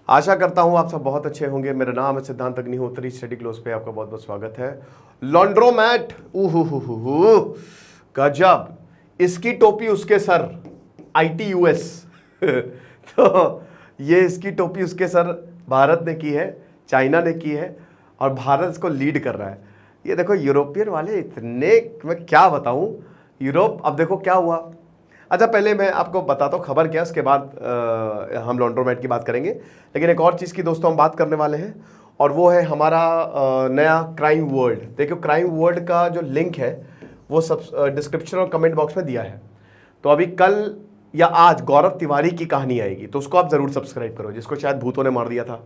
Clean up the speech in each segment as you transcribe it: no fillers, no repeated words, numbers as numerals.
आशा करता हूं आप सब बहुत अच्छे होंगे। मेरा नाम है सिद्धांत अग्निहोत्री। स्टडी क्लोज पे आपका बहुत बहुत स्वागत है। लॉन्ड्रोमैट, गजब, इसकी टोपी उसके सर, ITUS तो ये इसकी टोपी उसके सर भारत ने की है, चाइना ने की है और भारत इसको लीड कर रहा है। ये देखो यूरोपियन वाले इतने, मैं क्या बताऊं यूरोप। अब देखो क्या हुआ। अच्छा पहले मैं आपको बताता हूँ खबर क्या, उसके बाद हम लॉन्ड्रोमैट की बात करेंगे। लेकिन एक और चीज़ की दोस्तों हम बात करने वाले हैं और वो है हमारा नया क्राइम वर्ल्ड। देखो क्राइम वर्ल्ड का जो लिंक है वो सब डिस्क्रिप्शन और कमेंट बॉक्स में दिया है। तो अभी कल या आज गौरव तिवारी की कहानी आएगी, तो उसको आप ज़रूर सब्सक्राइब करो, जिसको शायद भूतों ने मार दिया था।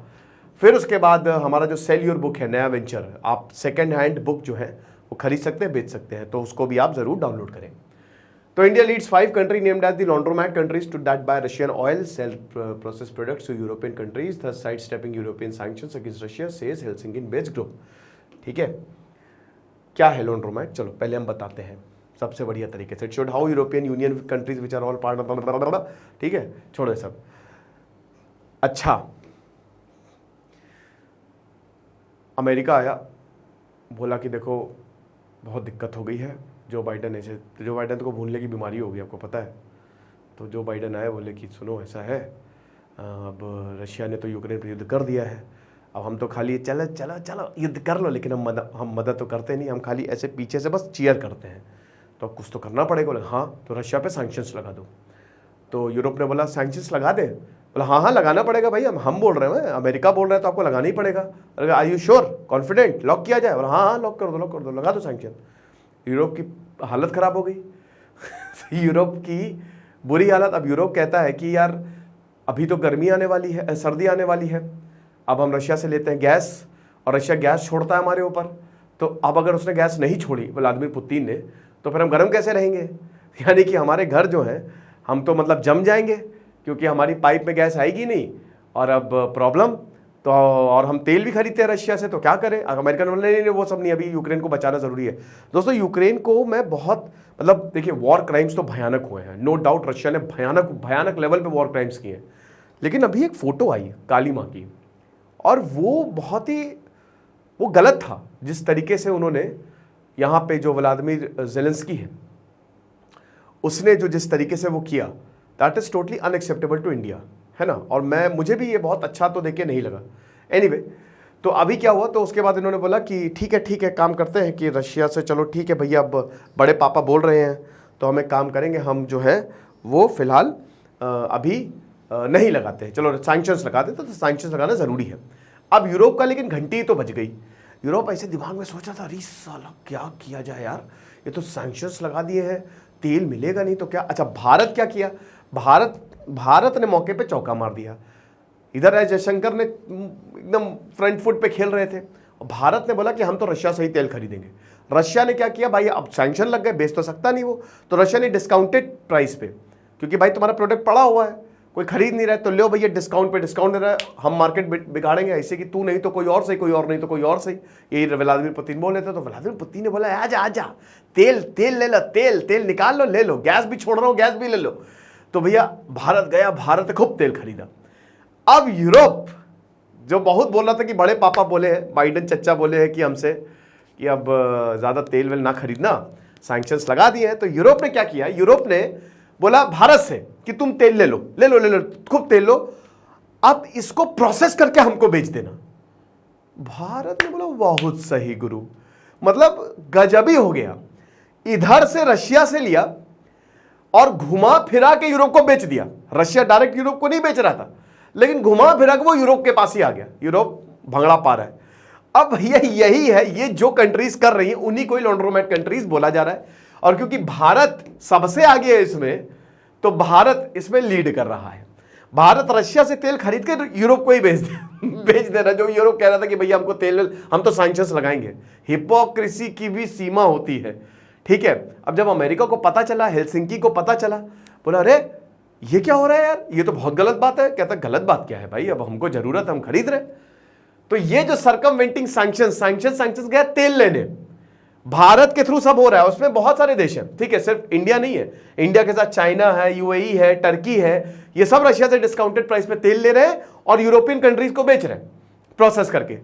फिर उसके बाद हमारा जो सेल योर बुक है, नया वेंचर, आप सेकेंड हैंड बुक जो है वो खरीद सकते हैं, बेच सकते हैं, तो उसको भी आप ज़रूर डाउनलोड करें। तो India leads 5 countries named as the laundromat countries to that buy Russian oil, sell processed products to European countries, thus sidestepping European sanctions against Russia, says Helsinki-based group। ठीक है, क्या है लॉन्ड्रोमैट? चलो पहले हम बताते हैं सबसे बढ़िया तरीके से। It showed how European Union countries which are all part, ठीक है, छोड़ो सब। अच्छा, अमेरिका आया, बोला कि देखो बहुत दिक्कत हो गई है, जो बाइडन ऐसे, जो बाइडन को भूलने की बीमारी होगी, आपको पता है। तो जो बाइडन आए, बोले कि सुनो ऐसा है, अब रशिया ने तो यूक्रेन पर युद्ध कर दिया है, अब हम तो खाली चलो चलो चलो युद्ध कर लो, लेकिन हम मदद तो करते नहीं, हम खाली ऐसे पीछे से बस चीयर करते हैं, तो अब कुछ तो करना पड़ेगा। बोले हाँ, तो रशिया पे सैंक्शंस लगा दो। तो यूरोप ने बोला सैंक्शंस लगा दे। बोला हाँ हाँ लगाना पड़ेगा भाई, हम बोल रहे हैं, अमेरिका बोल रहा है तो आपको लगाना ही पड़ेगा। Are you sure, confident, lock किया जाए? बोला हाँ हाँ लॉक कर दो, लगा दो सैंक्शन। यूरोप की हालत ख़राब हो गई यूरोप की बुरी हालत। अब यूरोप कहता है कि यार अभी तो गर्मी आने वाली है, सर्दी आने वाली है, अब हम रशिया से लेते हैं गैस और रशिया गैस छोड़ता है हमारे ऊपर, तो अब अगर उसने गैस नहीं छोड़ी व्लादिमीर पुतिन ने, तो फिर हम गर्म कैसे रहेंगे? यानी कि हमारे घर जो हैं हम तो मतलब जम जाएंगे, क्योंकि हमारी पाइप में गैस आएगी नहीं और अब प्रॉब्लम तो, और हम तेल भी खरीदते हैं रशिया से, तो क्या करें? अमेरिका ने बोला नहीं वो सब नहीं, अभी यूक्रेन को बचाना जरूरी है। दोस्तों यूक्रेन को मैं बहुत, मतलब देखिए वॉर क्राइम्स तो भयानक हुए हैं, नो डाउट रशिया ने भयानक लेवल पे वॉर क्राइम्स किए हैं। लेकिन अभी एक फोटो आई काली माँ की, और वो बहुत ही वो गलत था जिस तरीके से उन्होंने यहाँ पे जो व्लादिमीर ज़ेलेंस्की है उसने जो जिस तरीके से वो किया, that is totally unacceptable to India, है ना। और मुझे भी ये बहुत अच्छा तो देख के नहीं लगा। एनीवे, तो अभी क्या हुआ, तो उसके बाद इन्होंने बोला कि ठीक है काम करते हैं कि रशिया से, चलो ठीक है भैया, अब बड़े पापा बोल रहे हैं तो हमें काम करेंगे, हम जो है वो फिलहाल अभी नहीं लगाते हैं, चलो सैंक्शंस लगा देते, तो सैंक्शंस लगाना ज़रूरी है। अब यूरोप का लेकिन घंटी तो बज गई। यूरोप ऐसे दिमाग में सोचा था, अरे साला क्या किया जाए यार, ये तो सैंक्शंस लगा दिए हैं, तेल मिलेगा नहीं तो क्या। अच्छा, भारत क्या किया? भारत ने मौके पे चौका मार दिया। इधर एस जयशंकर ने एकदम फ्रंट फुट पे खेल रहे थे, भारत ने बोला कि हम तो रशिया से ही तेल खरीदेंगे। रशिया ने क्या किया भाई, अब सैंक्शन लग गए, बेच तो सकता नहीं वो, तो रशिया ने डिस्काउंटेड प्राइस पे, क्योंकि भाई तुम्हारा प्रोडक्ट पड़ा हुआ है, कोई खरीद नहीं रहा है, तो लो भैया डिस्काउंट पे डिस्काउंट दे रहा है, हम मार्केट बिगाड़ेंगे ऐसे कि तू नहीं तो कोई और सही, कोई और नहीं तो कोई और सही। यही व्लादिमीर पुतिन बोल रहे थे। तो व्लादिमीर पुतिन ने बोला आजा तेल ले लो, तेल निकाल लो, ले लो, गैस भी छोड़ रहा हूँ, गैस भी ले लो। तो भैया भारत गया, भारत ने खूब तेल खरीदा। अब यूरोप जो बहुत बोल रहा था कि बड़े पापा बोले हैं, बाइडन चच्चा बोले हैं कि हमसे कि अब ज़्यादा तेल वेल ना खरीदना, सैंक्शंस लगा दिए हैं, तो यूरोप ने क्या किया, यूरोप ने बोला भारत से कि तुम तेल ले लो, खूब तेल लो, अब इसको प्रोसेस करके हमको बेच देना। भारत ने बोला बहुत सही गुरु, मतलब गजबी हो गया। इधर से रशिया से लिया और घुमा फिरा के यूरोप को बेच दिया। रशिया डायरेक्ट यूरोप को नहीं बेच रहा था, लेकिन घुमा फिरा के वो यूरोप के पास ही आ गया। यूरोप भंगड़ा पा रहा है। अब यही है, ये जो कंट्रीज कर रही हैं उन्हीं को ही लॉन्ड्रोमैट कंट्रीज बोला जा रहा है। और क्योंकि भारत सबसे आगे है इसमें, तो भारत इसमें लीड कर रहा है। भारत रशिया से तेल खरीद के यूरोप को ही बेच दे रहा। जो यूरोप कह रहा था कि भैया हमको तेल, हम तो सैंक्शंस लगाएंगे। हिपोक्रेसी की भी सीमा होती है, ठीक है। अब जब अमेरिका को पता चला, हेलसिंकी को पता चला, बोला अरे ये क्या हो रहा है यार, ये तो बहुत गलत बात है। कहता गलत बात क्या है भाई, अब हमको जरूरत है, हम खरीद रहे। तो ये जो सर्कमवेंटिंग सैंक्शंस गया तेल लेने, भारत के थ्रू सब हो रहा है। उसमें बहुत सारे देश हैं, ठीक है, सिर्फ इंडिया नहीं है। इंडिया के साथ चाइना है, UAE है, टर्की है, ये सब रशिया से डिस्काउंटेड प्राइस पे तेल ले रहे हैं और यूरोपियन कंट्रीज को बेच रहे हैं प्रोसेस करके।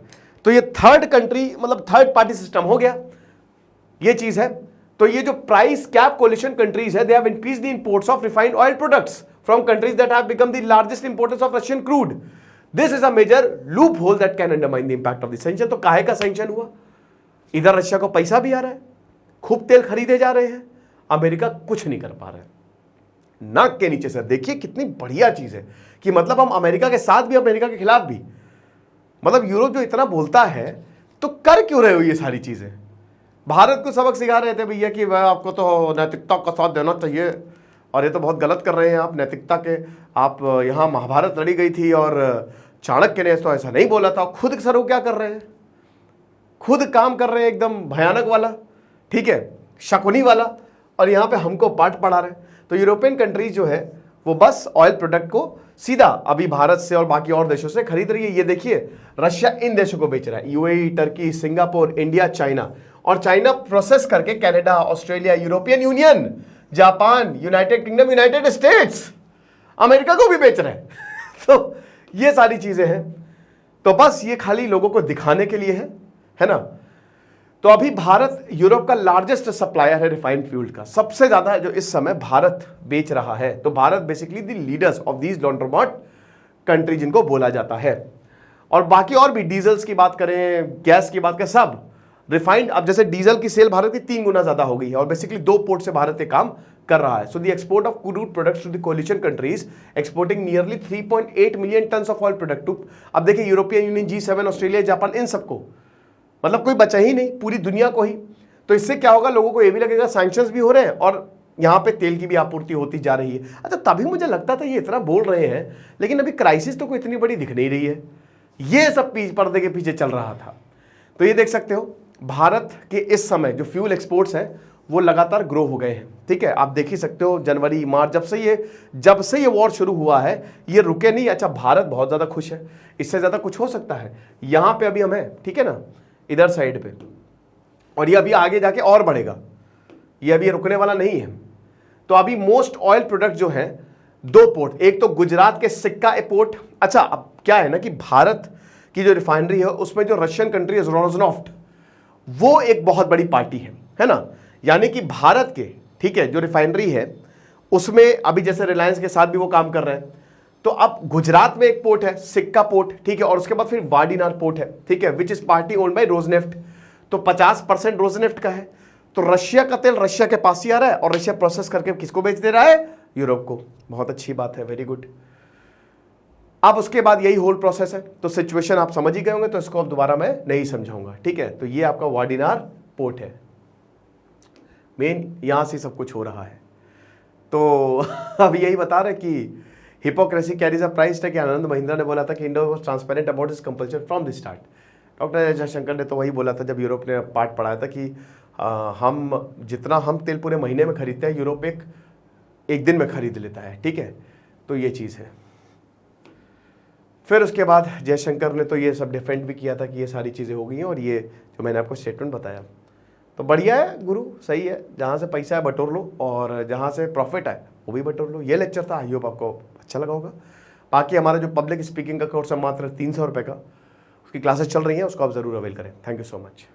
तो ये थर्ड कंट्री मतलब थर्ड पार्टी सिस्टम हो गया, ये चीज है। तो ये जो प्राइस कैप कोलिशन कंट्रीज है, they have increased the imports of refined oil products from countries that have become the largest importers of Russian crude. This is a major loophole that can undermine the impact of the sanction. तो काहे का sanction हुआ? इधर Russia को पैसा भी आ रहा है, खूब तेल खरीदे जा रहे हैं, अमेरिका कुछ नहीं कर पा रहा है नाक के नीचे से। देखिए कितनी बढ़िया चीज है कि मतलब हम अमेरिका के साथ भी, अमेरिका के खिलाफ भी। मतलब यूरोप जो इतना बोलता है तो कर क्यों रहे हो ये सारी चीजें? भारत को सबक सिखा रहे थे भैया कि वह आपको तो नैतिकता का साथ देना चाहिए और ये तो बहुत गलत कर रहे हैं आप नैतिकता के। आप यहाँ महाभारत लड़ी गई थी और चाणक्य ने तो ऐसा नहीं बोला था। खुद सर वो क्या कर रहे हैं, खुद काम कर रहे हैं एकदम भयानक वाला, ठीक है, शकुनी वाला, और यहाँ पे हमको पाठ पढ़ा रहे हैं। तो यूरोपियन कंट्रीज जो है वो बस ऑयल प्रोडक्ट को सीधा अभी भारत से और बाकी और देशों से खरीद रही है। ये देखिए रशिया इन देशों को बेच रहा है, UAE, Turkey, Singapore, India, China, और चाइना प्रोसेस करके Canada, Australia, European union, Japan, United kingdom, United states, America को भी बेच रहे हैं। तो ये सारी चीजें हैं। तो बस ये खाली लोगों को दिखाने के लिए है ना। तो अभी भारत यूरोप का लार्जेस्ट सप्लायर है रिफाइंड फ्यूल का, सबसे ज्यादा जो इस समय भारत बेच रहा है। तो भारत basically the leaders of these laundromat country जिनको बोला जाता है। और बाकी और भी डीजल्स की बात करें, गैस की बात करें, सब रिफाइंड। अब जैसे डीजल की सेल भारत की 3 गुना ज्यादा हो गई है और बेसिकली 2 पोर्ट से भारत ये काम कर रहा है। So the export of crude products to the coalition countries exporting nearly 3.8 million tons of oil product too. अब देखिए European Union, G7, Australia, Japan, इन सबको, मतलब कोई बचा ही नहीं, पूरी दुनिया को ही। तो इससे क्या होगा, लोगों को ये भी लगेगा सैंक्शंस भी हो रहे हैं और यहाँ पे तेल की भी आपूर्ति होती जा रही है। अच्छा, तभी मुझे लगता था ये इतना बोल रहे हैं लेकिन अभी क्राइसिस तो कोई इतनी बड़ी दिख नहीं रही है, ये सब पर्दे के पीछे चल रहा था। तो ये देख सकते हो भारत के इस समय जो फ्यूल एक्सपोर्ट्स हैं वो लगातार ग्रो हो गए हैं, ठीक है। आप देख ही सकते हो जनवरी, मार्च, जब से ये वॉर शुरू हुआ है ये रुके नहीं। अच्छा, भारत बहुत ज्यादा खुश है, इससे ज्यादा कुछ हो सकता है? यहां पे अभी हम हैं, ठीक है ना, इधर साइड पे, और ये अभी आगे जाके और बढ़ेगा, ये अभी रुकने वाला नहीं है। तो अभी मोस्ट ऑयल प्रोडक्ट जो है 2 पोर्ट, एक तो गुजरात के सिक्का पोर्ट। अच्छा, अब क्या है ना कि भारत की जो रिफाइनरी है उसमें जो रशियन कंट्री है रोजनॉफ्ट, वो एक बहुत बड़ी पार्टी है ना। यानी कि भारत के, ठीक है, जो रिफाइनरी है उसमें अभी जैसे रिलायंस के साथ भी वो काम कर रहे हैं। तो अब गुजरात में एक पोर्ट है सिक्का पोर्ट, ठीक है, और उसके बाद फिर वाडीनार पोर्ट है, ठीक है, which is party owned by Rosneft. तो 50% रोजनेफ्ट का है। तो रशिया का तेल रशिया के पास ही आ रहा है और रशिया प्रोसेस करके किसको बेच दे रहा है? यूरोप को। बहुत अच्छी बात है, वेरी गुड। अब उसके बाद यही होल प्रोसेस है। तो सिचुएशन आप समझ ही गए होंगे, तो इसको अब दोबारा मैं नहीं समझाऊंगा, ठीक है। तो ये आपका वाडीनार पोर्ट है, मेन यहां से सब कुछ हो रहा है। तो अब यही बता रहे कि hypocrisy carries a price tag. Anand Mahindra ने बोला था कि India was transparent about this compulsion from the start. Doctor Jaishankar ने तो वही बोला था जब यूरोप ने पाठ पढ़ाया था कि जितना हम तेल पूरे महीने में खरीदते हैं यूरोप एक दिन में खरीद लेता है, ठीक है। तो ये चीज़ है। फिर उसके बाद जयशंकर ने तो ये सब डिफेंड भी किया था कि ये सारी चीज़ें हो गई हैं और ये जो मैंने आपको स्टेटमेंट बताया तो बढ़िया है गुरु, सही है। जहाँ से पैसा है बटोर लो और जहाँ से प्रॉफिट है वो भी बटोर लो। ये लेक्चर था, आई होप आपको अच्छा लगा होगा। बाकी हमारा जो पब्लिक स्पीकिंग का कोर्स है मात्र 300 रुपये का, उसकी क्लासेस चल रही हैं, उसको आप ज़रूर अवेल करें। Thank you so much.